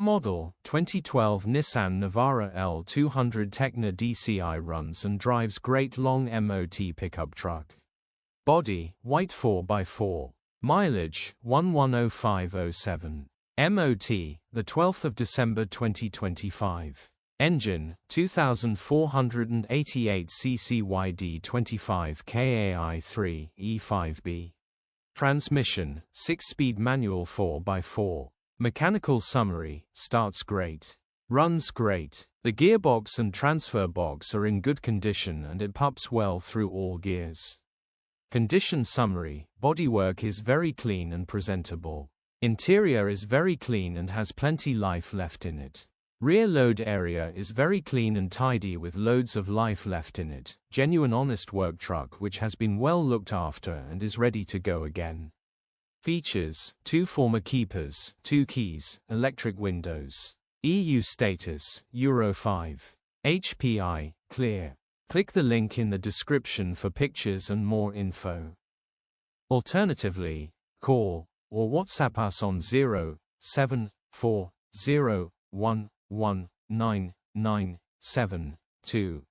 model, 2012 Nissan Navara L200 Tekna Dci runs and drives great long MOT pickup truck. Body, white 4x4. Mileage, 110507. MOT, the 12th of December 2025. Engine, 2488 cc/YD25 KAI3 E5B. Transmission, 6-speed manual 4x4. Mechanical summary, starts great. Runs great. The gearbox and transfer box are in good condition and it pups well through all gears. Condition summary, bodywork is very clean and presentable. Interior is very clean and has plenty life left in it. Rear load area is very clean and tidy with loads of life left in it. Genuine honest work truck which has been well looked after and is ready to go again. Features, 2 former keepers, 2 keys, electric windows. EU status, Euro 5. HPI, clear. Click the link in the description for pictures and more info. Alternatively, call or WhatsApp us on 07401199972.